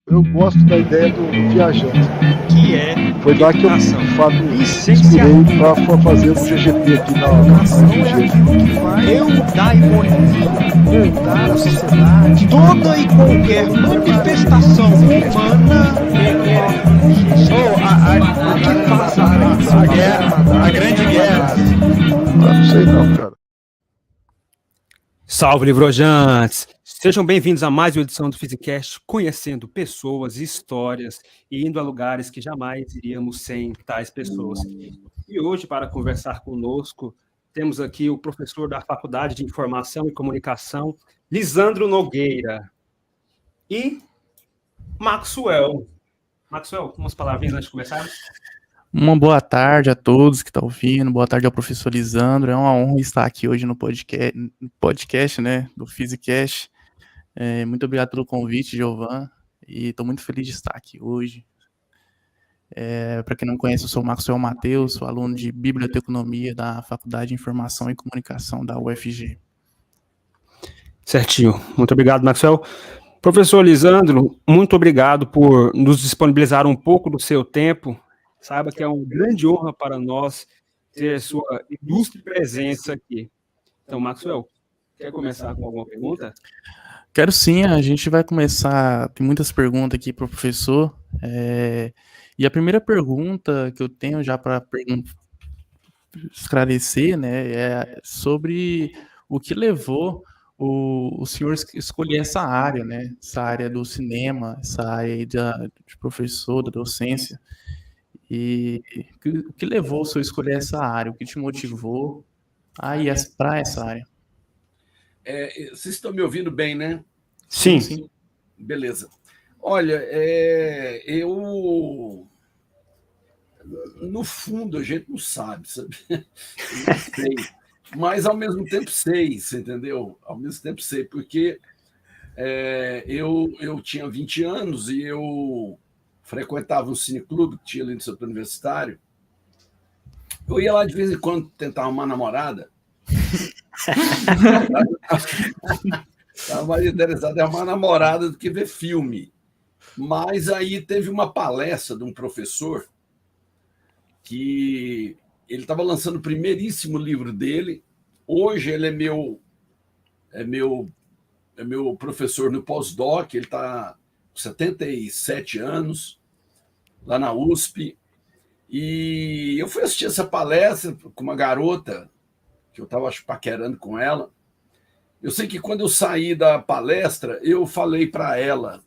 Eu gosto da ideia do viajante. Que é Foi lá que eu, educação. de fato, Licenciatura. inspirei para fazer o GGP aqui na Educação é UFG. aquilo que vai eudaimonia, moldar a sociedade. Toda e qualquer manifestação humana o que passa a guerra, a grande guerra. Não sei não, cara. Salve, livrojantes! Sejam bem-vindos a mais uma edição do Physicast, conhecendo pessoas, histórias e indo a lugares que jamais iríamos sem tais pessoas. E hoje, para conversar conosco, temos aqui o professor da Faculdade de Informação e Comunicação, Lisandro Nogueira, e Maxwell. Maxwell, umas palavrinhas antes de começar? Uma boa tarde a todos que estão ouvindo, boa tarde ao professor Lisandro, é uma honra estar aqui hoje no podcast, né, do Physicast. Muito obrigado pelo convite, Giovan, e estou muito feliz de estar aqui hoje. Para quem não conhece, eu sou o Maxwell Matheus, sou aluno de Biblioteconomia da Faculdade de Informação e Comunicação da UFG. Certinho, muito obrigado, Maxwell. Professor Lisandro, muito obrigado por nos disponibilizar um pouco do seu tempo. Saiba que é uma grande honra para nós ter sua ilustre presença aqui. Então, Maxwell, quer começar com alguma pergunta? Quero sim, a gente vai começar, tem muitas perguntas aqui para o professor, e a primeira pergunta que eu tenho já para esclarecer, né, é sobre o que levou o senhor escolher essa área, né, essa área do cinema, essa área aí de professor, da docência, e o que levou o senhor a escolher essa área, o que te motivou a ir para essa área? Vocês estão me ouvindo bem, né? Sim. Beleza. Olha, eu... No fundo, a gente não sabe, sabe? Eu não sei. Mas, ao mesmo tempo, sei, você entendeu? Ao mesmo tempo, sei, porque eu tinha 20 anos e eu frequentava um cineclube que tinha ali no setor universitário. Eu ia lá de vez em quando tentar arrumar namorada. Estava mais interessado em arrumar namorada do que ver filme. Mas aí teve uma palestra de um professor que ele estava lançando o primeiríssimo livro dele. Hoje ele é meu professor no pós-doc, ele está com 77 anos, lá na USP. E eu fui assistir essa palestra com uma garota, que eu estava paquerando com ela. Eu sei que quando eu saí da palestra, eu falei para ela,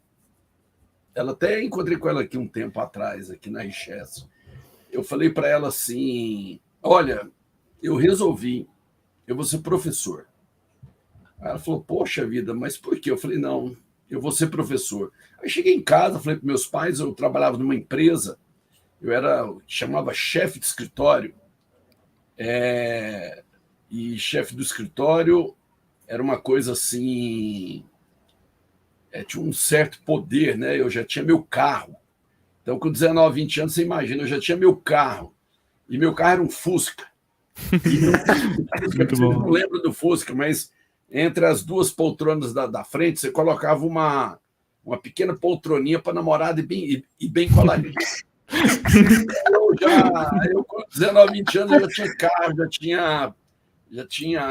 até encontrei com ela aqui um tempo atrás, aqui na Richesse. Eu falei para ela assim, olha, eu resolvi, eu vou ser professor. Aí ela falou, poxa vida, mas por quê? Eu falei, não, eu vou ser professor. Aí cheguei em casa, falei para meus pais, eu trabalhava numa empresa, chamava chefe de escritório, e chefe do escritório era uma coisa assim, tinha um certo poder, né? Eu já tinha meu carro. Então, com 19, 20 anos, você imagina, eu já tinha meu carro. E meu carro era um Fusca. Muito bom. Eu não lembro do Fusca, mas entre as duas poltronas da frente, você colocava uma pequena poltroninha para namorada e bem coladinha. Eu, com 19, 20 anos, eu já tinha carro,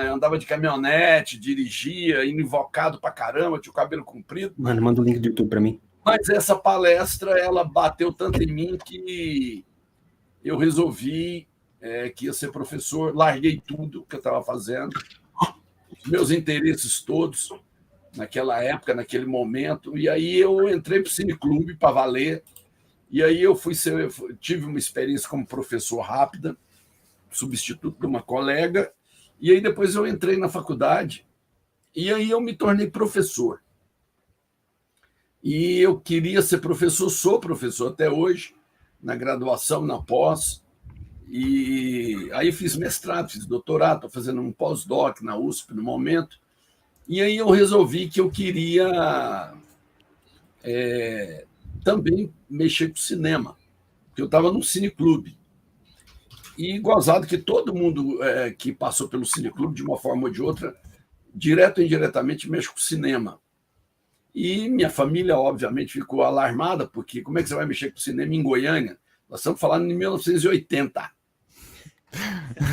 eu andava de caminhonete, dirigia, indo invocado pra caramba, tinha o cabelo comprido. Mano, manda o link do YouTube para mim. Mas essa palestra, ela bateu tanto em mim que eu resolvi que ia ser professor, larguei tudo que eu estava fazendo, os meus interesses todos, naquela época, naquele momento, e aí eu entrei para o cineclube para valer, e aí eu tive uma experiência como professor rápida, substituto de uma colega, e aí depois eu entrei na faculdade, e aí eu me tornei professor. E eu queria ser professor, sou professor até hoje, na graduação, na pós, e aí fiz mestrado, fiz doutorado, estou fazendo um pós-doc na USP no momento, e aí eu resolvi que eu queria também mexer com cinema, porque eu estava num cineclube. E gozado que todo mundo que passou pelo cineclube, de uma forma ou de outra, direto ou indiretamente, mexe com cinema. E minha família, obviamente, ficou alarmada, porque como é que você vai mexer com cinema em Goiânia? Nós estamos falando em 1980.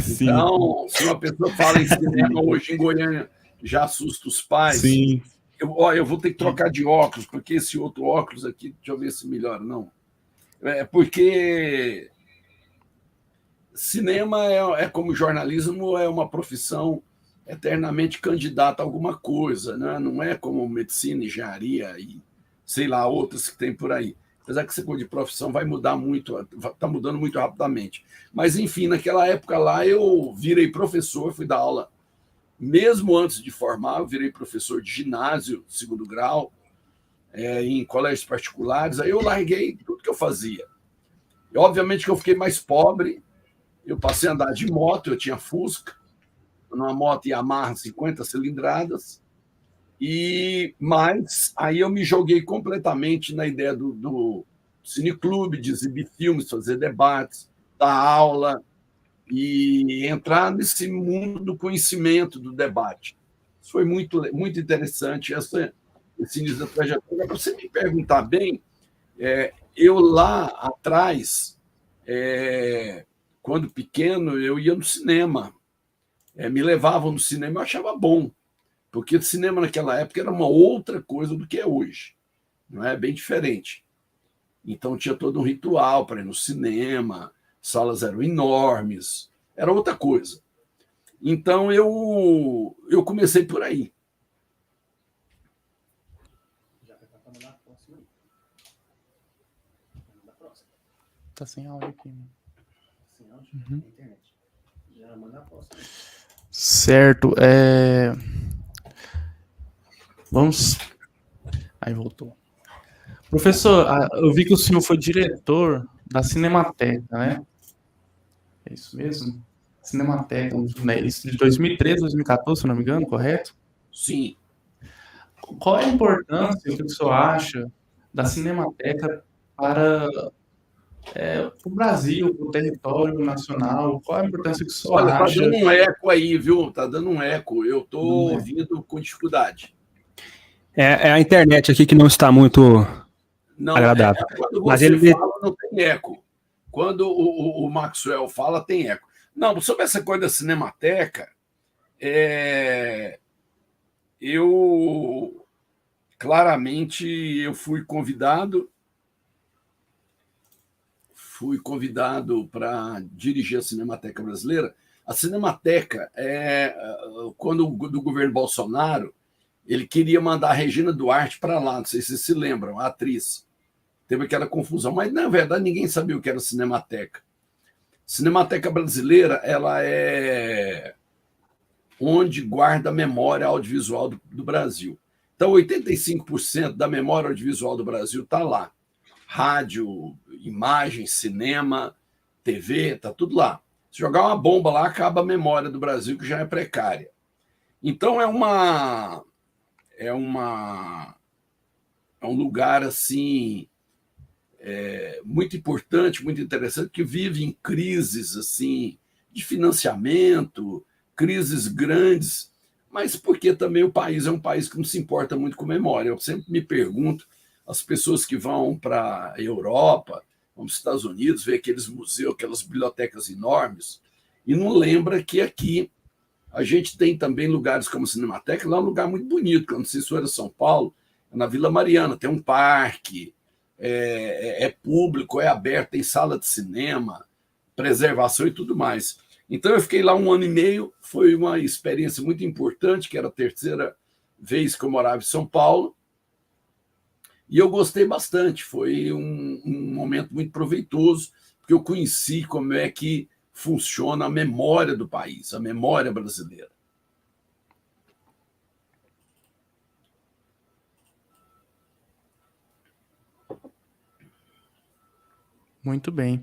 Sim, Então, se uma pessoa fala em cinema hoje em Goiânia, já assusta os pais. sim. Eu vou ter que trocar de óculos, porque esse outro óculos aqui, deixa eu ver se melhora, não. Porque cinema é como jornalismo, é uma profissão eternamente candidata a alguma coisa, né? Não é como medicina, engenharia e sei lá, outras que tem por aí. Apesar que essa coisa de profissão vai mudar muito, está mudando muito rapidamente. Mas, enfim, naquela época lá eu virei professor, fui dar aula, mesmo antes de formar, eu virei professor de ginásio, segundo grau, em colégios particulares. Aí eu larguei tudo que eu fazia. E, obviamente que eu fiquei mais pobre, eu passei a andar de moto, eu tinha Fusca, numa moto Yamaha 50 cilindradas, mas aí eu me joguei completamente na ideia do cineclube, de exibir filmes, fazer debates, dar aula e entrar nesse mundo do conhecimento, do debate. Isso foi muito, muito interessante, esse início da trajetória. Para você me perguntar bem, eu lá atrás, quando pequeno, eu ia no cinema. Me levavam no cinema, eu achava bom, porque o cinema naquela época era uma outra coisa do que é hoje, não é? Bem diferente. Então tinha todo um ritual para ir no cinema, salas eram enormes, era outra coisa. Então eu comecei por aí. Tá sem áudio aqui, mano. Sem áudio? Na internet. Já manda a próxima. Certo. Vamos. Aí voltou. Professor, eu vi que o senhor foi diretor da Cinemateca, né? É isso mesmo? Cinemateca, né? Isso de 2013, 2014, se não me engano, correto? Sim. Qual é a importância, o que o senhor acha, da Cinemateca para o Brasil, para o território nacional? Qual é a importância que o senhor Olha, acha? tá dando um eco aí, viu? Tá dando um eco. Eu tô ouvindo com dificuldade. É a internet aqui que não está muito agradável. Quando Mas você fala, não tem eco. Quando o Maxwell fala, tem eco. Não, sobre essa coisa da Cinemateca, eu claramente eu fui convidado para dirigir a Cinemateca Brasileira. A Cinemateca, quando do governo Bolsonaro, ele queria mandar a Regina Duarte para lá, não sei se vocês se lembram, a atriz. Teve aquela confusão, mas na verdade ninguém sabia o que era Cinemateca. Cinemateca Brasileira, ela é onde guarda a memória audiovisual do Brasil. Então, 85% da memória audiovisual do Brasil está lá. Rádio, imagem, cinema, TV, está tudo lá. Se jogar uma bomba lá, acaba a memória do Brasil, que já é precária. Então, é um lugar assim muito importante, muito interessante, que vive em crises assim de financiamento, crises grandes, mas porque também o país é um país que não se importa muito com memória. Eu sempre me pergunto, as pessoas que vão para a Europa, vão para os Estados Unidos, ver aqueles museus, aquelas bibliotecas enormes, e não lembra que aqui a gente tem também lugares como a Cinemateca, lá é um lugar muito bonito, que eu não sei se foi em São Paulo, na Vila Mariana, tem um parque, é público, é aberto, tem sala de cinema, preservação e tudo mais. Então eu fiquei lá 1 ano e meio, foi uma experiência muito importante, que era a terceira vez que eu morava em São Paulo, e eu gostei bastante, foi um momento muito proveitoso, porque eu conheci como é que funciona a memória do país, a memória brasileira. Muito bem.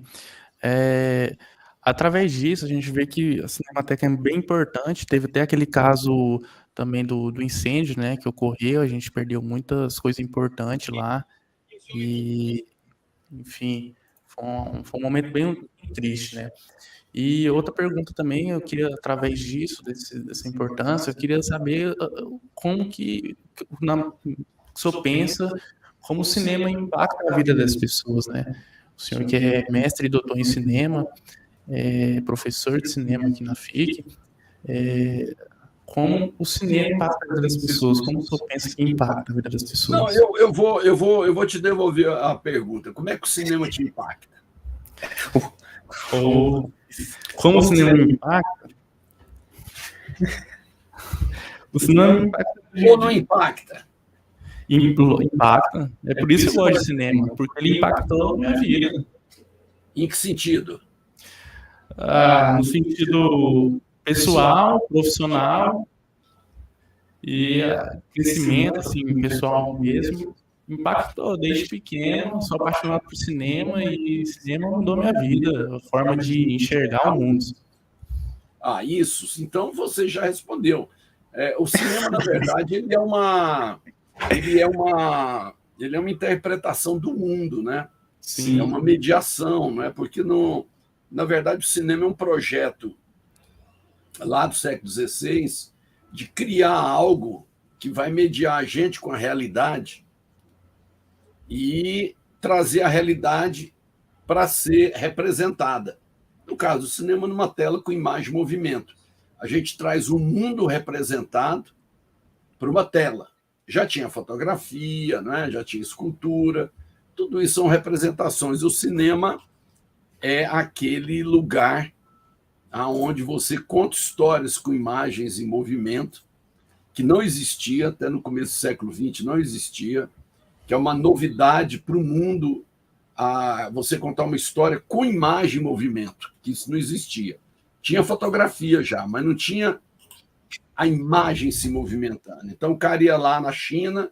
Através disso, a gente vê que a Cinemateca é bem importante. Teve até aquele caso também do incêndio, né, que ocorreu. A gente perdeu muitas coisas importantes lá. E, enfim, foi um momento bem triste, né? E outra pergunta também, eu queria, através disso, dessa importância, eu queria saber como que, o senhor pensa como o cinema impacta a vida das pessoas, né? O senhor que é mestre e doutor em cinema, professor de cinema aqui na FIC, como o cinema impacta a vida das pessoas, como o senhor pensa que impacta a vida das pessoas? Não, eu vou te devolver a pergunta. Como é que o cinema te impacta? Como o cinema impacta? O cinema impacta. Ou não impacta? Impacta. É por isso que eu gosto de cinema, porque ele impactou a minha vida. Em que sentido? No sentido pessoal, profissional e crescimento, assim, pessoal mesmo. Impactou desde pequeno, sou apaixonado por cinema e cinema mudou minha vida, a forma de enxergar o mundo. Isso. Então você já respondeu. O cinema, na verdade, ele é uma interpretação do mundo, né? Sim. É uma mediação, não é? Porque na verdade o cinema é um projeto lá do século XVI de criar algo que vai mediar a gente com a realidade e trazer a realidade para ser representada. No caso do cinema, numa tela com imagem e movimento. A gente traz o mundo representado para uma tela. Já tinha fotografia, né? Já tinha escultura, tudo isso são representações. O cinema é aquele lugar onde você conta histórias com imagens em movimento, que não existia até no começo do século XX, não existia, que é uma novidade para o mundo, você contar uma história com imagem e movimento, que isso não existia. Tinha fotografia já, mas não tinha a imagem se movimentando. Então o cara ia lá na China,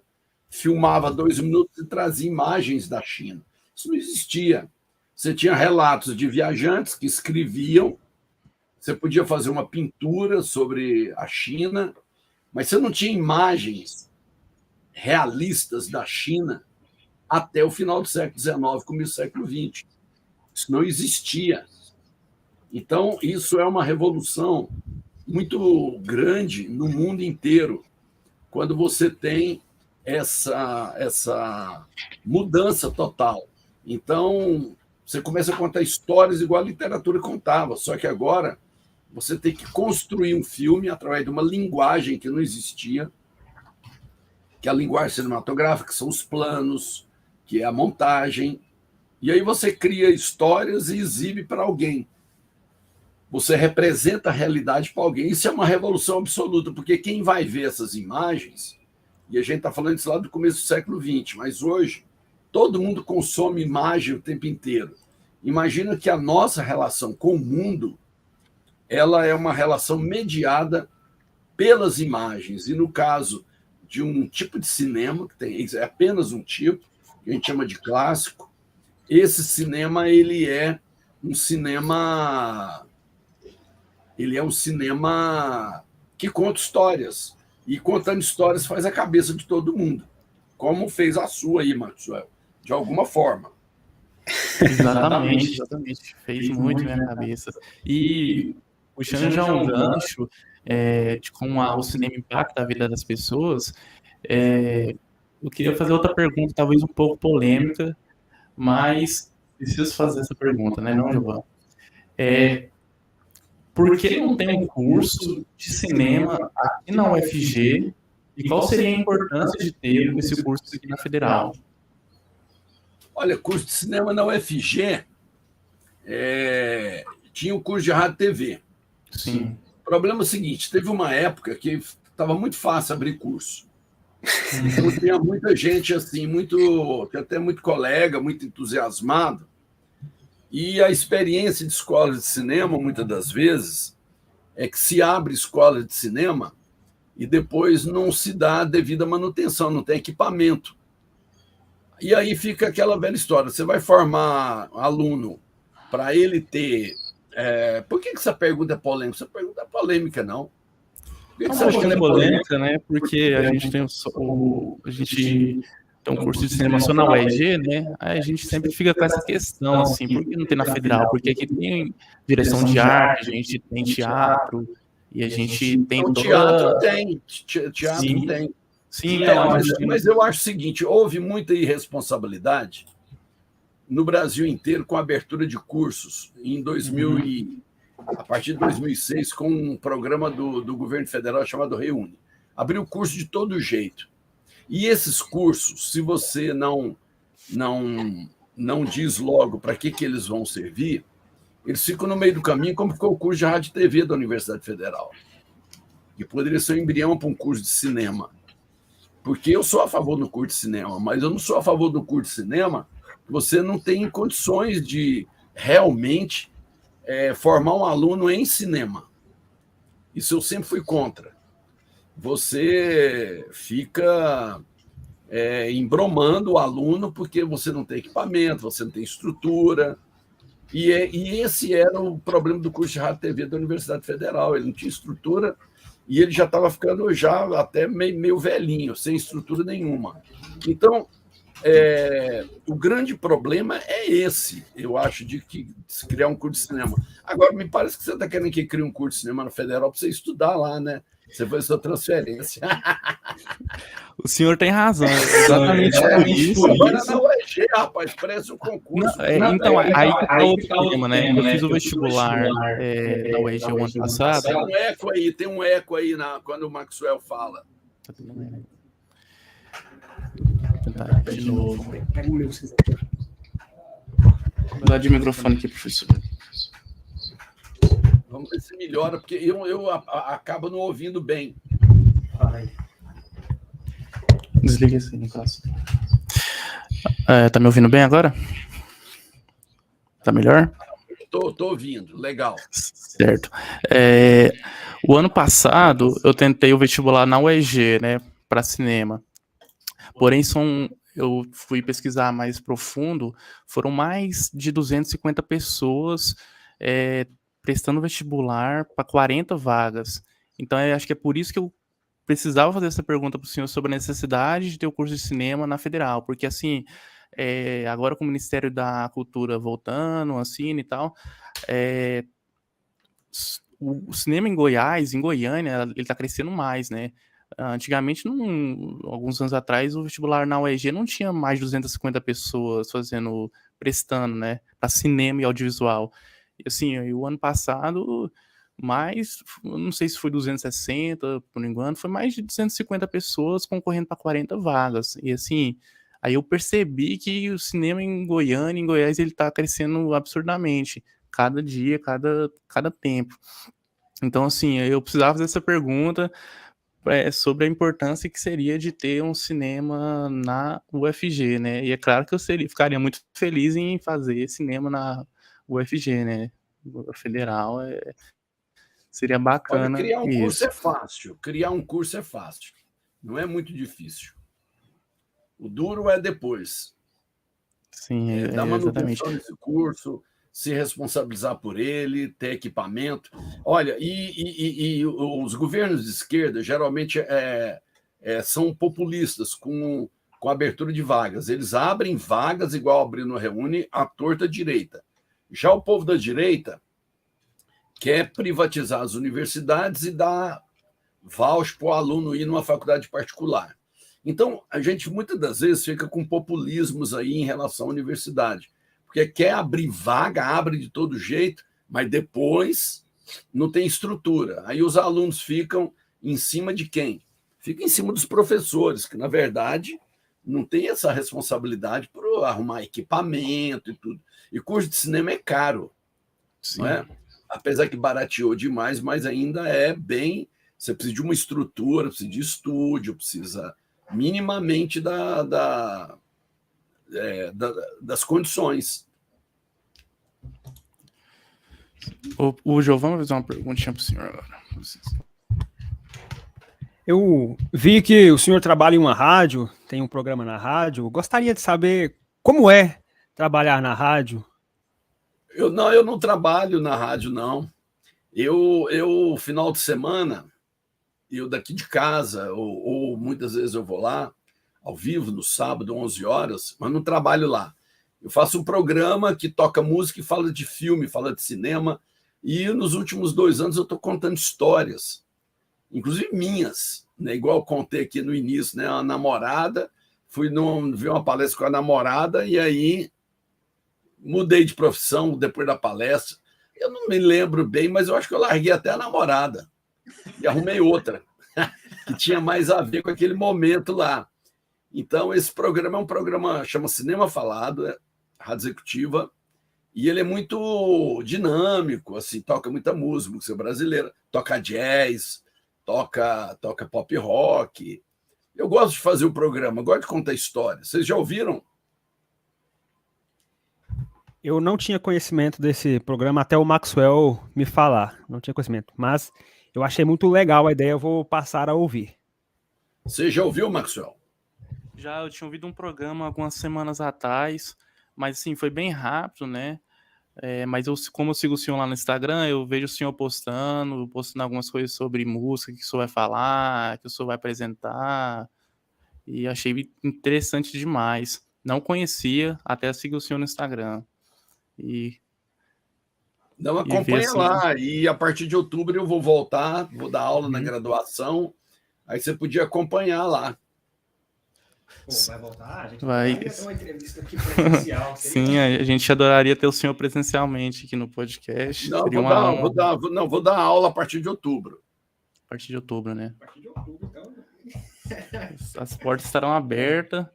filmava 2 minutos e trazia imagens da China. Isso não existia. Você tinha relatos de viajantes que escreviam, você podia fazer uma pintura sobre a China, mas você não tinha imagens realistas da China até o final do século XIX, começo do século XX. Isso não existia. Então, isso é uma revolução muito grande no mundo inteiro, quando você tem essa mudança total. Então, você começa a contar histórias igual a literatura contava, só que agora você tem que construir um filme através de uma linguagem que não existia, que é a linguagem cinematográfica, que são os planos, que é a montagem, e aí você cria histórias e exibe para alguém. Você representa a realidade para alguém. Isso é uma revolução absoluta, porque quem vai ver essas imagens, e a gente está falando isso lá do começo do século XX, mas hoje todo mundo consome imagem o tempo inteiro. Imagina que a nossa relação com o mundo ela é uma relação mediada pelas imagens. E no caso de um tipo de cinema, que é apenas um tipo, que a gente chama de clássico, esse cinema ele é um cinema que conta histórias. E contando histórias faz a cabeça de todo mundo, como fez a sua aí, Maxwell, de alguma forma. Exatamente. Fez muito na minha cabeça. E puxando já um gancho de como o cinema impacta a vida das pessoas, eu queria fazer outra pergunta, talvez um pouco polêmica, mas preciso fazer essa pergunta, né, não, Giovanni? Por que não tem um curso de cinema aqui na UFG e qual seria a importância de ter esse curso aqui na Federal? Olha, curso de cinema na UFG tinha o curso de rádio e TV. Sim. O problema é o seguinte, teve uma época que estava muito fácil abrir curso. Então tinha muita gente assim, até muito colega, muito entusiasmado. E a experiência de escola de cinema, muitas das vezes, é que se abre escola de cinema e depois não se dá a devida manutenção, não tem equipamento. E aí fica aquela velha história, você vai formar aluno para ele ter... por que essa pergunta é polêmica? Essa pergunta é polêmica, não. Acho que não é polêmica, né? Porque a gente tem um curso de cinema só na UEG, né? Aí a gente sempre fica com essa questão, assim, por que não tem na Federal? Porque aqui tem direção de arte, a gente tem teatro, e a gente tem teatro tem. Sim, então, mas eu acho o seguinte, houve muita irresponsabilidade no Brasil inteiro com a abertura de cursos em 2000 a partir de 2006, com um programa do governo federal chamado Reúne. Abriu curso de todo jeito. E esses cursos, se você não diz logo para que eles vão servir, eles ficam no meio do caminho, como ficou o curso de rádio e TV da Universidade Federal, que poderia ser um embrião para um curso de cinema. Porque eu sou a favor do curso de cinema, mas eu não sou a favor do curso de cinema que você não tem condições de realmente formar um aluno em cinema. Isso eu sempre fui contra. Você fica embromando o aluno porque você não tem equipamento, você não tem estrutura. E esse era o problema do curso de rádio e TV da Universidade Federal. Ele não tinha estrutura e ele já estava ficando já até meio velhinho, sem estrutura nenhuma. Então, o grande problema é esse, eu acho, de criar um curso de cinema. Agora, me parece que você está querendo que crie um curso de cinema na Federal para você estudar lá, né? Você faz sua transferência. O senhor tem razão, exatamente por isso. Agora na UEG, rapaz, parece um concurso. Então, aí que tá outro problema, né? Eu fiz o vestibular na UEG o ano passado. Tem um eco aí quando o Maxwell fala. Vou tentar de novo. Vou mudar de microfone aqui, professor. Vamos ver se melhora, porque eu acabo não ouvindo bem. Desliga assim, no caso. Tá me ouvindo bem agora? Tá melhor? Tô ouvindo, legal. Certo. O ano passado, eu tentei o vestibular na UEG, né, para cinema. Porém, eu fui pesquisar mais profundo, foram mais de 250 pessoas prestando vestibular para 40 vagas. Então, eu acho que é por isso que eu precisava fazer essa pergunta para o senhor sobre a necessidade de ter o curso de cinema na Federal, porque, assim, agora com o Ministério da Cultura voltando, assim, e tal, o cinema em Goiás, em Goiânia, ele está crescendo mais, né? Antigamente, alguns anos atrás, o vestibular na UEG não tinha mais de 250 pessoas prestando, né, para cinema e audiovisual. E assim, o ano passado, não sei se foi 260, por enquanto, foi mais de 250 pessoas concorrendo para 40 vagas. E assim, aí eu percebi que o cinema em Goiânia, em Goiás, ele está crescendo absurdamente, cada dia, cada tempo. Então, assim, eu precisava fazer essa pergunta sobre a importância que seria de ter um cinema na UFG, né? E é claro que eu ficaria muito feliz em fazer cinema na UFG, né? A Federal seria bacana. Olha, criar um curso é fácil. Criar um curso é fácil. Não é muito difícil. O duro é depois. Sim, dar manutenção exatamente. nesse curso, se responsabilizar por ele, ter equipamento. Olha, e os governos de esquerda geralmente são populistas com a abertura de vagas. Eles abrem vagas, igual abriu no Reúne, à torta direita. Já o povo da direita quer privatizar as universidades e dar voucher para o aluno ir numa faculdade particular. Então, a gente muitas das vezes fica com populismos aí em relação à universidade, porque quer abrir vaga, abre de todo jeito, mas depois não tem estrutura. Aí os alunos ficam em cima de quem? Ficam em cima dos professores, que, na verdade, não tem essa responsabilidade por arrumar equipamento e tudo. E curso de cinema é caro, Sim. não é? Apesar que barateou demais, mas ainda é bem... Você precisa de uma estrutura, precisa de estúdio, precisa minimamente das condições. O Giovanni vai fazer uma perguntinha para o senhor agora. Eu vi que o senhor trabalha em uma rádio, tem um programa na rádio. Gostaria de saber como é trabalhar na rádio. Eu não trabalho na rádio, não. Eu final de semana, eu daqui de casa, ou muitas vezes eu vou lá, ao vivo, no sábado, 11 horas, mas não trabalho lá. Eu faço um programa que toca música e fala de filme, fala de cinema, e nos últimos 2 anos eu estou contando histórias. inclusive minhas, né? Igual eu contei aqui no início, né? Uma namorada, fui ver uma palestra com a namorada e aí mudei de profissão depois da palestra. Eu não me lembro bem, mas eu acho que eu larguei até a namorada e arrumei outra, que tinha mais a ver com aquele momento lá. Então, esse programa é um programa, chama Cinema Falado, Rádio Executiva, e ele é muito dinâmico, assim, toca muita música brasileira, toca jazz, toca pop rock. Eu gosto de fazer o programa, gosto de contar histórias. Vocês já ouviram? Eu não tinha conhecimento desse programa até o Maxwell me falar. Não tinha conhecimento, mas eu achei muito legal a ideia, eu vou passar a ouvir. Você já ouviu, Maxwell? Já eu tinha ouvido um programa algumas semanas atrás, mas assim, foi bem rápido, né? Mas como eu sigo o senhor lá no Instagram, eu vejo o senhor postando algumas coisas sobre música que o senhor vai falar, que o senhor vai apresentar, e achei interessante demais. Não conhecia, até seguir o senhor no Instagram. Não, acompanha lá. E a partir de outubro eu vou voltar, vou dar aula na graduação. Aí você podia acompanhar lá. Pô, vai voltar? A gente vai ter uma entrevista aqui presencial. Sim, a gente adoraria ter o senhor presencialmente aqui no podcast. Não, Seria vou dar aula a partir de outubro. A partir de outubro, né? A partir de outubro, então. As portas estarão abertas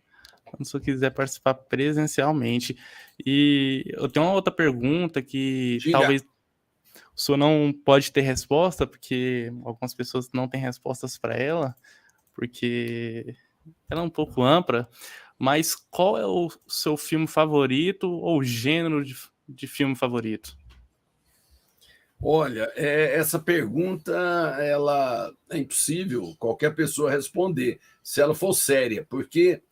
quando o senhor quiser participar presencialmente. E eu tenho uma outra pergunta que talvez o senhor não pode ter resposta, porque algumas pessoas não têm respostas para ela, porque ela é um pouco ampla, mas qual é o seu filme favorito ou gênero de filme favorito? Olha, essa pergunta ela é impossível qualquer pessoa responder se ela for séria, porque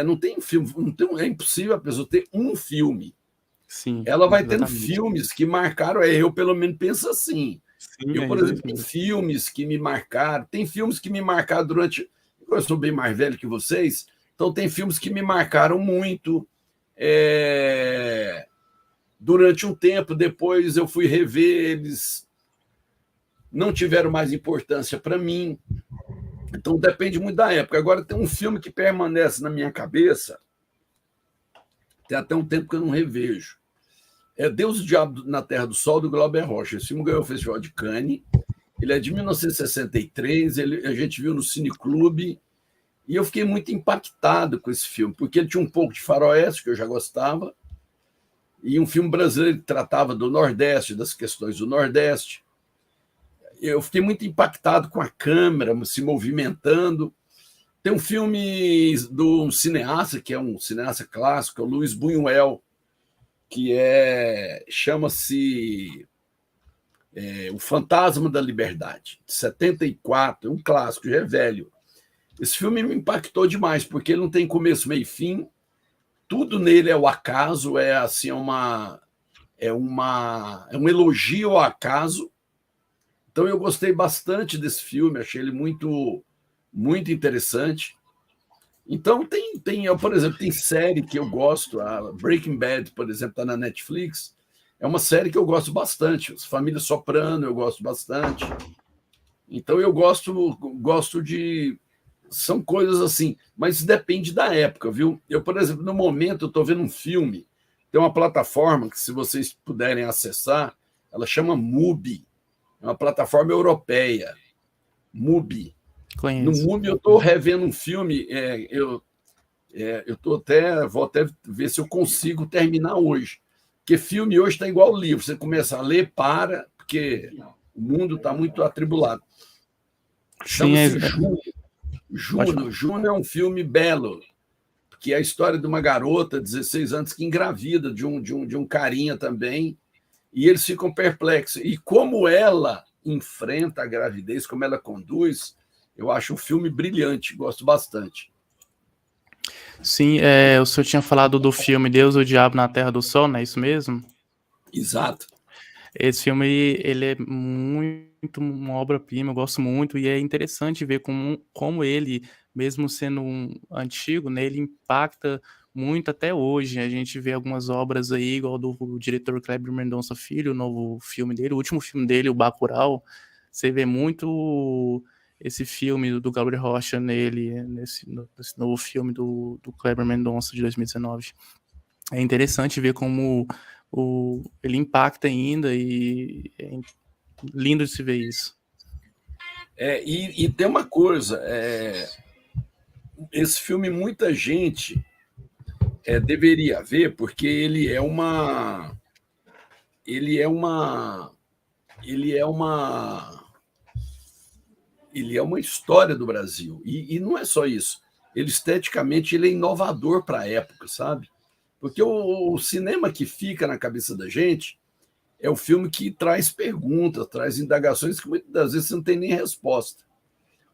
não tem filme, é impossível a pessoa ter um filme. Sim, ela vai tendo exatamente. filmes que marcaram, eu pelo menos penso assim. Sim, eu, por exemplo, tem filmes que me marcaram, durante... Eu sou bem mais velho que vocês, então tem filmes que me marcaram muito durante um tempo, depois eu fui rever, eles não tiveram mais importância para mim. Então depende muito da época. Agora tem um filme que permanece na minha cabeça, tem até um tempo que eu não revejo. É Deus e o Diabo na Terra do Sol, do Glauber Rocha. Esse filme ganhou o Festival de Cannes. Ele é de 1963, a gente viu no Cineclube, e eu fiquei muito impactado com esse filme, porque ele tinha um pouco de faroeste, que eu já gostava, e um filme brasileiro que tratava do Nordeste, das questões do Nordeste. Eu fiquei muito impactado com a câmera se movimentando. Tem um filme do cineasta, que é um cineasta clássico, é o Luiz Buñuel, que chama-se O Fantasma da Liberdade, de 74, um clássico, já é velho. Esse filme me impactou demais, porque ele não tem começo, meio e fim, tudo nele é o acaso, assim, é um elogio ao acaso. Então eu gostei bastante desse filme, achei ele muito, muito interessante. Então por exemplo, tem série que eu gosto, a Breaking Bad, por exemplo, está na Netflix, é uma série que eu gosto bastante. Família Soprano eu gosto bastante. Então eu gosto de... São coisas assim, mas depende da época, viu? Eu, por exemplo, no momento eu estou vendo um filme, tem uma plataforma que, se vocês puderem acessar, ela chama Mubi, é uma plataforma europeia, Mubi. Conheço. No Mubi eu estou revendo um filme, vou até ver se eu consigo terminar hoje, porque filme hoje está igual livro, você começa a ler, porque o mundo está muito atribulado. Chama-se Juno é um filme belo, que é a história de uma garota de 16 anos que engravida de um carinha também, e eles ficam perplexos. E como ela enfrenta a gravidez, como ela conduz, eu acho um filme brilhante, gosto bastante. Sim, o senhor tinha falado do filme Deus e o Diabo na Terra do Sol, não é isso mesmo? Exato. Esse filme, ele é muito uma obra-prima, eu gosto muito, e é interessante ver como ele, mesmo sendo antigo, né, ele impacta muito até hoje. A gente vê algumas obras aí, igual do diretor Kleber Mendonça Filho, o novo filme dele, o último filme dele, o Bacurau, você vê muito esse filme do Gabriel Rocha nesse novo filme do Kleber Mendonça de 2019. É interessante ver como ele impacta ainda e é lindo de se ver isso. E tem uma coisa, esse filme muita gente deveria ver, porque ele é uma história do Brasil. E não é só isso. Esteticamente, ele é inovador para a época, sabe? Porque o cinema que fica na cabeça da gente é o filme que traz perguntas, traz indagações que muitas das vezes você não tem nem resposta.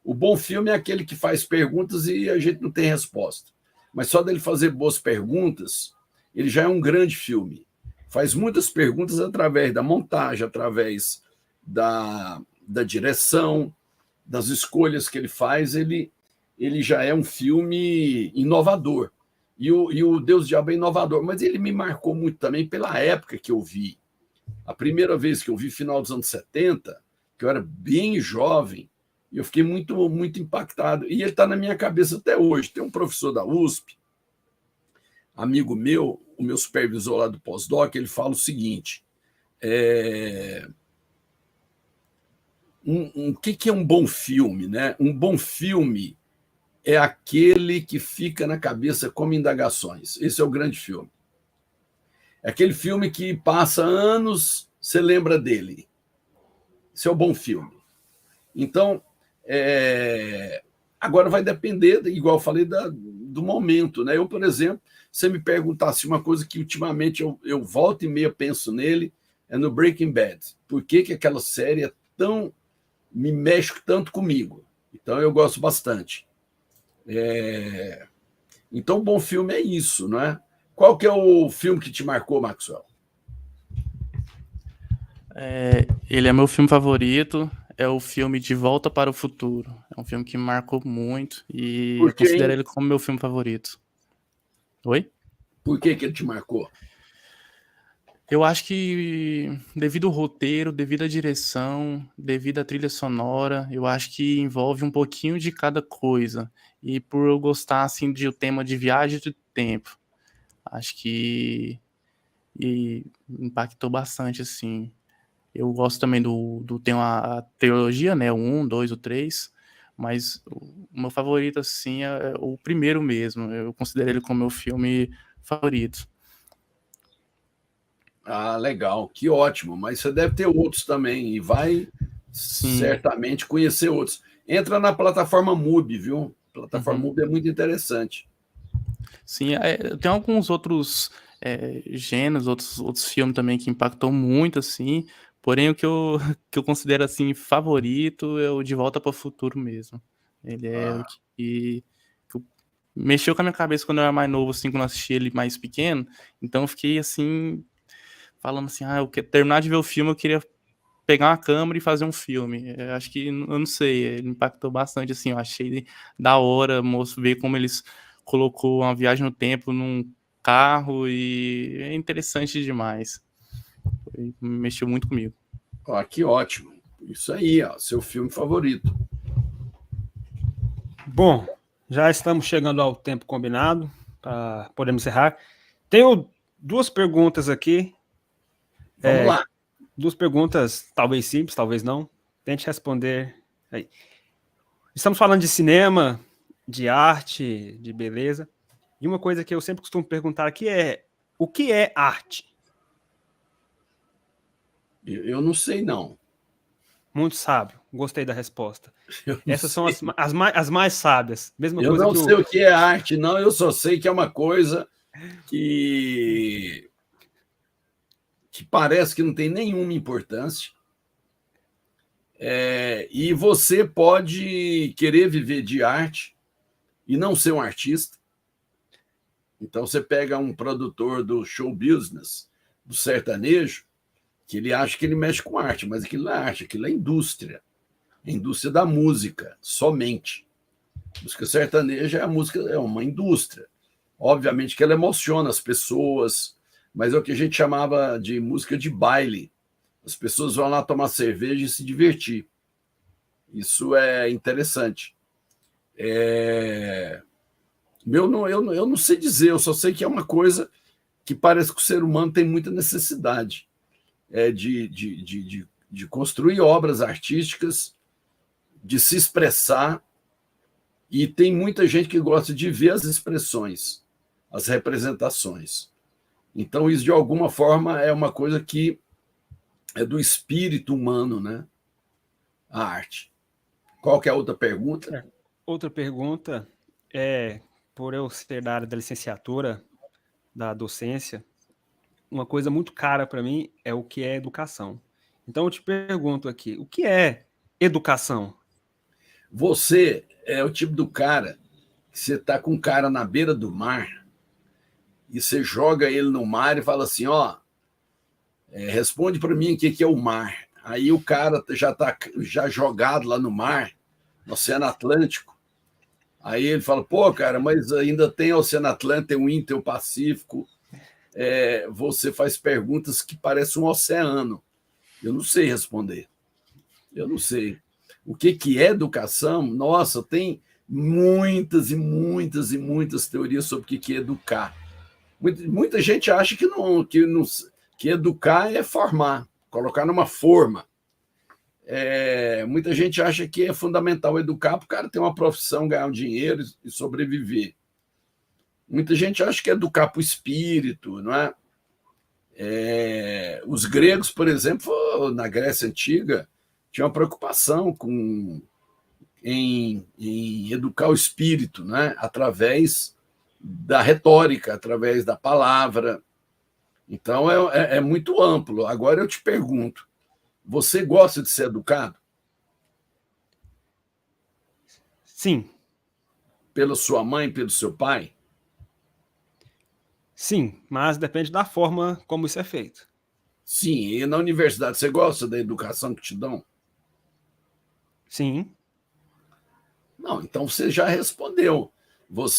O bom filme é aquele que faz perguntas e a gente não tem resposta. Mas só dele fazer boas perguntas, ele já é um grande filme. Faz muitas perguntas através da montagem, através da direção, das escolhas que ele faz, ele já é um filme inovador. E o Deus Diabo é inovador, mas ele me marcou muito também pela época que eu vi. A primeira vez que eu vi, final dos anos 70, que eu era bem jovem, eu fiquei muito, muito impactado. E ele está na minha cabeça até hoje. Tem um professor da USP, amigo meu, o meu supervisor lá do pós-doc, ele fala o seguinte: o que é um bom filme, né? Um bom filme é aquele que fica na cabeça como indagações. Esse é o grande filme. É aquele filme que passa anos, você lembra dele. Esse é o bom filme. Então, agora vai depender, igual eu falei, do momento, né? Eu, por exemplo, se você me perguntasse uma coisa que ultimamente eu volto e meia penso nele, é no Breaking Bad. Por que aquela série me mexe tanto comigo? Então, eu gosto bastante. Então, bom filme é isso, não é? Qual que é o filme que te marcou, Maxwell? Ele é meu filme favorito, é o filme De Volta para o Futuro. É um filme que me marcou muito e eu considero ele como meu filme favorito. Oi? Por que ele te marcou? Eu acho que devido ao roteiro, devido à direção, devido à trilha sonora, eu acho que envolve um pouquinho de cada coisa. E por eu gostar assim do tema de viagem de tempo, acho que impactou bastante assim. Eu gosto também tem uma trilogia, né, o 1, 2, o 3, mas o meu favorito assim é o primeiro mesmo. Eu considero ele como meu filme favorito. Ah, legal, que ótimo. Mas você deve ter outros também e vai certamente conhecer outros. Entra na plataforma MUBI, viu? A plataforma MUBI é muito interessante. Sim, tem alguns outros gêneros, outros filmes também que impactou muito, assim. Porém, o que eu considero assim favorito é o De Volta para o Futuro mesmo. Ele é o que mexeu com a minha cabeça quando eu era mais novo, assim, quando eu assisti ele mais pequeno. Então eu fiquei assim, falando assim, eu quero terminar de ver o filme, eu queria pegar uma câmera e fazer um filme. Eu acho que, eu não sei, ele impactou bastante, assim, eu achei da hora, moço, ver como eles colocou uma viagem no tempo num carro e é interessante demais. Mexeu muito comigo. Que ótimo. Isso aí, seu filme favorito. Bom, já estamos chegando ao tempo combinado, para podermos encerrar. Tenho duas perguntas aqui. Vamos lá. Duas perguntas, talvez simples, talvez não. Tente responder aí. Estamos falando de cinema, de arte, de beleza. E uma coisa que eu sempre costumo perguntar aqui é: o que é arte? Eu não sei, não. Muito sábio. Gostei da resposta. Essas são as mais sábias. Mesma eu coisa não que sei o que é arte, não. Eu só sei que é uma coisa que parece que não tem nenhuma importância. E você pode querer viver de arte e não ser um artista. Então, você pega um produtor do show business, do sertanejo, que ele acha que ele mexe com arte, mas aquilo não é arte, aquilo é indústria. A indústria da música, somente. A música sertaneja é uma indústria. Obviamente que ela emociona as pessoas, mas é o que a gente chamava de música de baile. As pessoas vão lá tomar cerveja e se divertir. Isso é interessante. Eu não sei dizer, eu só sei que é uma coisa que parece que o ser humano tem muita necessidade de construir obras artísticas, de se expressar, e tem muita gente que gosta de ver as expressões, as representações. Então, isso, de alguma forma, é uma coisa que é do espírito humano, né? A arte. Qual que é a outra pergunta? Outra pergunta é, por eu ser da área da licenciatura, da docência, uma coisa muito cara para mim é o que é educação. Então, eu te pergunto aqui, o que é educação? Você é o tipo do cara que você está com um cara na beira do mar e você joga ele no mar e fala assim, ó, responde para mim o que é o mar. Aí o cara já está já jogado lá no mar, no Oceano Atlântico. Aí ele fala, pô, cara, mas ainda tem o Oceano Atlântico, tem o Índico, tem o Pacífico. Você faz perguntas que parecem um oceano. Eu não sei responder. Eu não sei. O que é educação? Nossa, tem muitas e muitas e muitas teorias sobre o que é educar. Muita gente acha que educar é formar, colocar numa forma. Muita gente acha que é fundamental educar para o cara ter uma profissão, ganhar um dinheiro e sobreviver. Muita gente acha que é educar para o espírito, não é? Os gregos, por exemplo, na Grécia Antiga, tinham uma preocupação em educar o espírito, né? Através da retórica, através da palavra. Então, é muito amplo. Agora eu te pergunto, você gosta de ser educado? Sim. Pela sua mãe, pelo seu pai? Sim, mas depende da forma como isso é feito. Sim, e na universidade você gosta da educação que te dão? Sim. Não, então você já respondeu.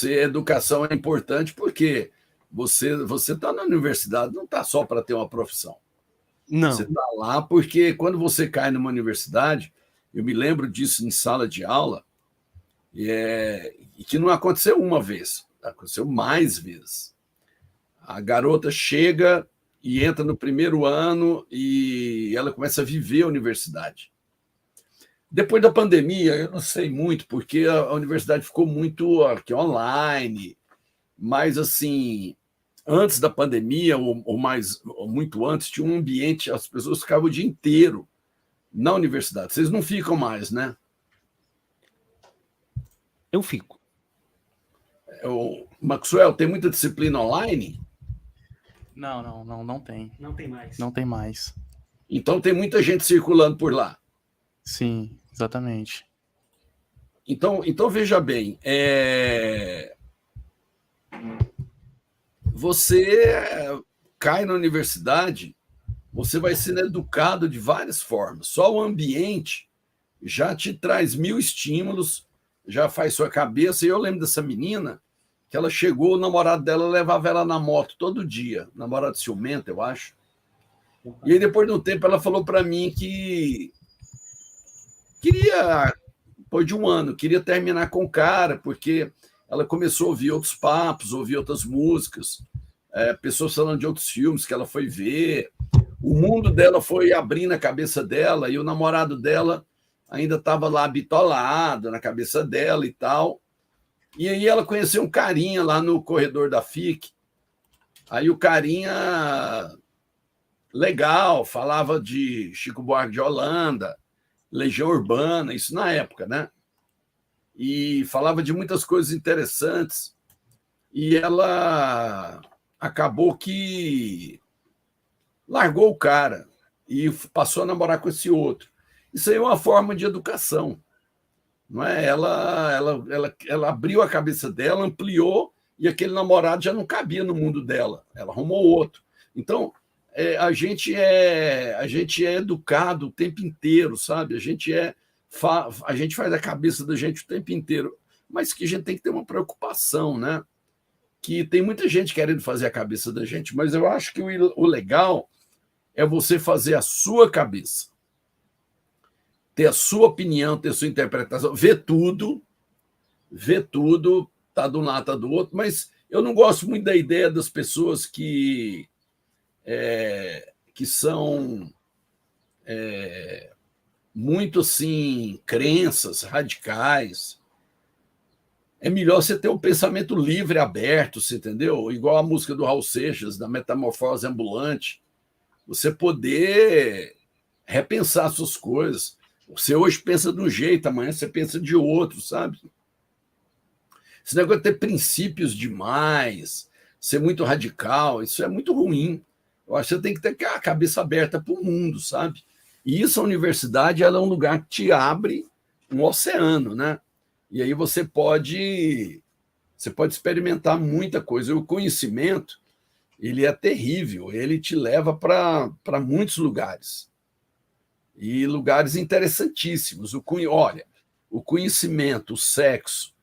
Educação é importante porque você está na universidade, não está só para ter uma profissão. Não. Você está lá porque quando você cai numa universidade, eu me lembro disso em sala de aula, e que não aconteceu uma vez, aconteceu mais vezes. A garota chega e entra no primeiro ano e ela começa a viver a universidade. Depois da pandemia, eu não sei muito, porque a universidade ficou muito aqui online, mas assim, antes da pandemia, ou muito antes, tinha um ambiente, as pessoas ficavam o dia inteiro na universidade. Vocês não ficam mais, né? Eu fico. Maxwell, tem muita disciplina online? Não tem. Não tem mais. Não tem mais. Então tem muita gente circulando por lá. Sim, exatamente. Então veja bem, você cai na universidade, você vai sendo educado de várias formas. Só o ambiente já te traz 1000 estímulos, já faz sua cabeça. E eu lembro dessa menina que ela chegou, o namorado dela levava ela na moto todo dia, namorado ciumento, eu acho. E aí, depois de um tempo, ela falou para mim que queria, depois de um ano, queria terminar com o cara, porque ela começou a ouvir outros papos, ouvir outras músicas, pessoas falando de outros filmes que ela foi ver. O mundo dela foi abrindo a cabeça dela e o namorado dela ainda estava lá bitolado na cabeça dela e tal. E aí ela conheceu um carinha lá no corredor da FIC. Aí o carinha, legal, falava de Chico Buarque de Holanda, Legião Urbana, isso na época, né? E falava de muitas coisas interessantes. E ela acabou que largou o cara e passou a namorar com esse outro. Isso aí é uma forma de educação. Não é? Ela abriu a cabeça dela, ampliou, e aquele namorado já não cabia no mundo dela. Ela arrumou outro. Então, a gente é educado o tempo inteiro, sabe? A gente faz a cabeça da gente o tempo inteiro, mas que a gente tem que ter uma preocupação, né? Que tem muita gente querendo fazer a cabeça da gente, mas eu acho que o legal é você fazer a sua cabeça. ter a sua opinião, ter a sua interpretação, ver tudo, tá de um lado, tá do outro, mas eu não gosto muito da ideia das pessoas que são muito assim, crenças radicais. É melhor você ter um pensamento livre, aberto, você entendeu? Igual a música do Raul Seixas, da Metamorfose Ambulante. Você poder repensar suas coisas. Você hoje pensa de um jeito, amanhã você pensa de outro, sabe? Esse negócio de ter princípios demais, ser muito radical, isso é muito ruim. Eu acho que você tem que ter a cabeça aberta para o mundo, sabe? E isso, a universidade, ela é um lugar que te abre um oceano, né? E aí você pode experimentar muita coisa. E o conhecimento, ele é terrível, ele te leva para muitos lugares. E lugares interessantíssimos. Olha, o conhecimento, o sexo,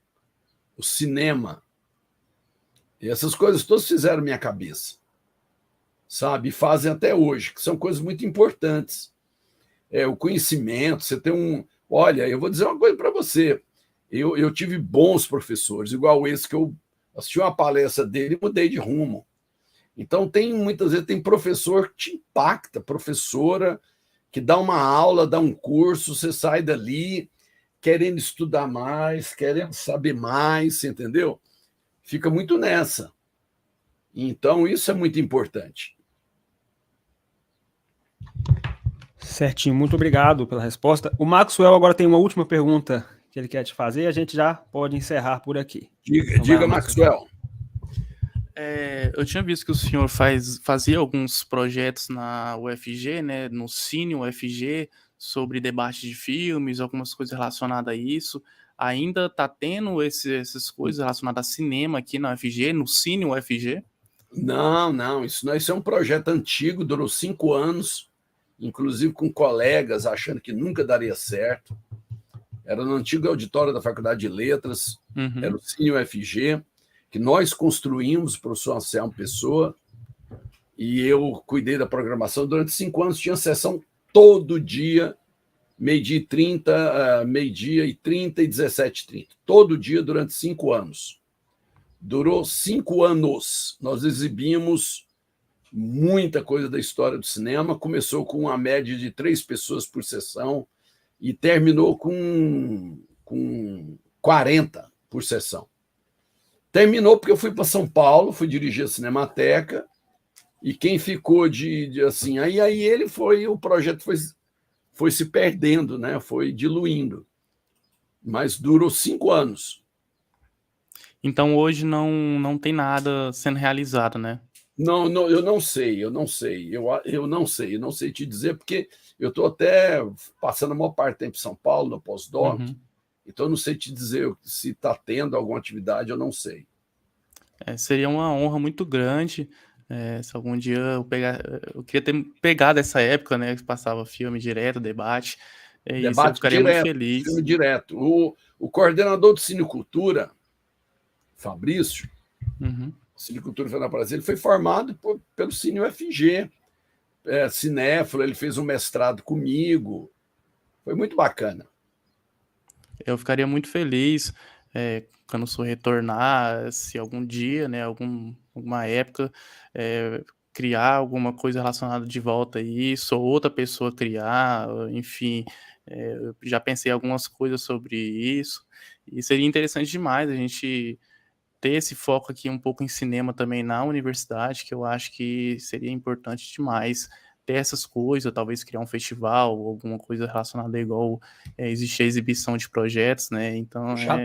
o cinema, e essas coisas todas fizeram minha cabeça, sabe? E fazem até hoje, que são coisas muito importantes. O conhecimento, você tem Olha, eu vou dizer uma coisa para você. Eu tive bons professores, igual esse que eu assisti uma palestra dele e mudei de rumo. Então, muitas vezes tem professor que te impacta, professora que dá uma aula, dá um curso, você sai dali querendo estudar mais, querendo saber mais, você entendeu? Fica muito nessa. Então, isso é muito importante. Certinho, muito obrigado pela resposta. O Maxwell agora tem uma última pergunta que ele quer te fazer e a gente já pode encerrar por aqui. Diga, Maxwell. Eu tinha visto que o senhor fazia alguns projetos na UFG, né, no Cine UFG, sobre debate de filmes, algumas coisas relacionadas a isso. Ainda está tendo essas coisas relacionadas a cinema aqui na UFG, no Cine UFG? Não, isso é um projeto antigo, durou 5 anos, inclusive com colegas achando que nunca daria certo. Era no antigo auditório da Faculdade de Letras, Era o Cine UFG, que nós construímos, o professor Anselmo Pessoa, e eu cuidei da programação. Durante 5 anos tinha sessão todo dia, meio-dia e 30 e 17h30. Todo dia durante 5 anos. Durou 5 anos. Nós exibimos muita coisa da história do cinema. Começou com uma média de 3 pessoas por sessão e terminou com 40 por sessão. Terminou porque eu fui para São Paulo, fui dirigir a Cinemateca, e quem ficou assim... Aí o projeto foi se perdendo, né? Foi diluindo. Mas durou 5 anos. Então, hoje não tem nada sendo realizado, né? Não, eu não sei. Eu não sei te dizer, porque eu estou até passando a maior parte do tempo em São Paulo, no pós-doc, então eu não sei te dizer se está tendo alguma atividade, eu não sei. Seria uma honra muito grande se algum dia eu queria ter pegado essa época, né, que passava filme direto, debate, isso eu ficaria muito feliz. Filme direto. O coordenador do Cinecultura, Fabrício, Cinecultura Federal Brasil, ele foi formado pelo Cine UFG, cinéfilo, ele fez um mestrado comigo, foi muito bacana. Eu ficaria muito feliz quando o senhor retornar, se algum dia, né, alguma época, criar alguma coisa relacionada de volta a isso, ou outra pessoa criar, enfim, eu já pensei algumas coisas sobre isso, e seria interessante demais a gente ter esse foco aqui um pouco em cinema também na universidade, que eu acho que seria importante demais ter essas coisas, talvez criar um festival, alguma coisa relacionada igual existe a exibição de projetos, né? Então já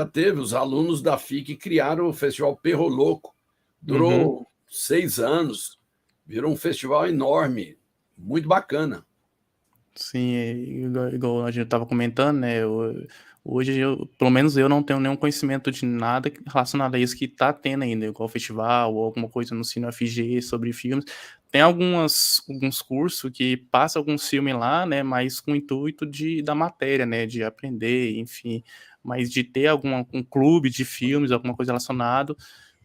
teve. Os alunos da FIC criaram o Festival Perro Louco. Durou 6 anos, virou um festival enorme, muito bacana. Sim, igual a gente estava comentando, né? Hoje, pelo menos eu não tenho nenhum conhecimento de nada relacionado a isso que está tendo ainda, igual festival ou alguma coisa no Cine UFG sobre filmes. Tem alguns cursos que passam alguns filmes lá, né? Mas com o intuito da matéria, né? De aprender, enfim. Mas de ter um clube de filmes, alguma coisa relacionada,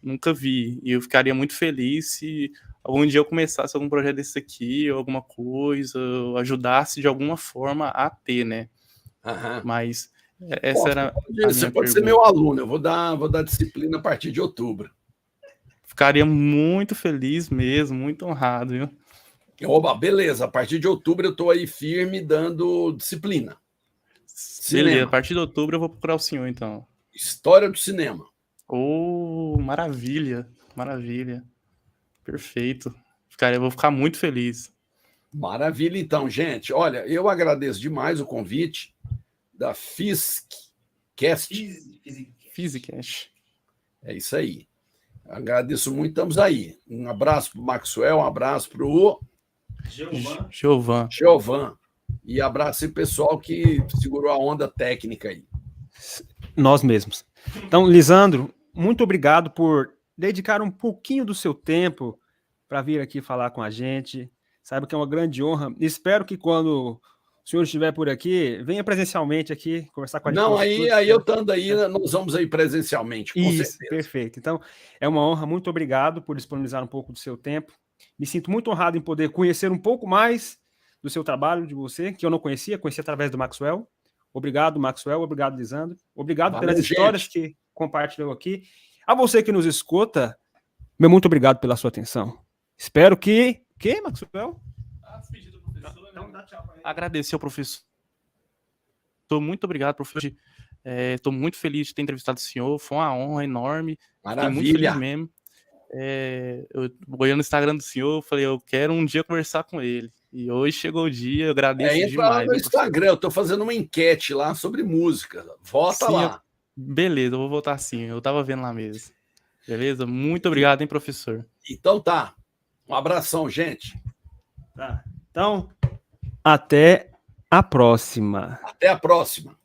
nunca vi. E eu ficaria muito feliz se algum dia eu começasse algum projeto desse aqui, ou alguma coisa, eu ajudasse de alguma forma a ter, né? Aham. Mas essa Pô, era você a minha pode ser pergunta. meu aluno, eu vou dar disciplina a partir de outubro. Ficaria muito feliz mesmo, muito honrado, viu? Oba, beleza, a partir de outubro eu estou aí firme dando disciplina. Beleza, a Cinema, partir de outubro eu vou procurar o senhor, então. história do cinema. Oh, maravilha, maravilha. Perfeito. Eu vou ficar muito feliz. Maravilha, então, gente. Olha, eu agradeço demais o convite da FISCcast. Physicast. É isso aí. Agradeço muito, estamos aí. Um abraço para o Maxwell, um abraço para o Giovan. Giovan. E abraço aí, pessoal que segurou a onda técnica aí. Nós mesmos. Então, Lisandro, muito obrigado por dedicar um pouquinho do seu tempo para vir aqui falar com a gente. Saiba que é uma grande honra. Espero que quando o senhor estiver por aqui, venha presencialmente aqui conversar com a gente. Não, aí eu estando aí, nós vamos aí presencialmente, com Isso, certeza. perfeito. Então, é uma honra. Muito obrigado por disponibilizar um pouco do seu tempo. Me sinto muito honrado em poder conhecer um pouco mais do seu trabalho, de você, que eu não conhecia através do Maxwell. Obrigado, Maxwell. Obrigado, Lisandro. Obrigado Valeu, pelas histórias gente. que compartilhou aqui. A você que nos escuta, meu muito obrigado pela sua atenção. Espero que... Que, Maxwell? Agradecer ao professor. Muito obrigado, professor. Estou muito feliz de ter entrevistado o senhor. Foi uma honra enorme. Fiquei muito feliz Maravilha. mesmo. Eu olhando no Instagram do senhor, falei, eu quero um dia conversar com ele. E hoje chegou o dia, eu agradeço Entra lá demais. no viu, professor? Instagram, eu estou fazendo uma enquete lá sobre música. Vota Sim, lá. Beleza, eu vou votar sim. Eu tava vendo lá mesmo. Beleza? Muito obrigado, hein, professor. Então tá. Um abração, gente. Tá. Então, até a próxima. Até a próxima.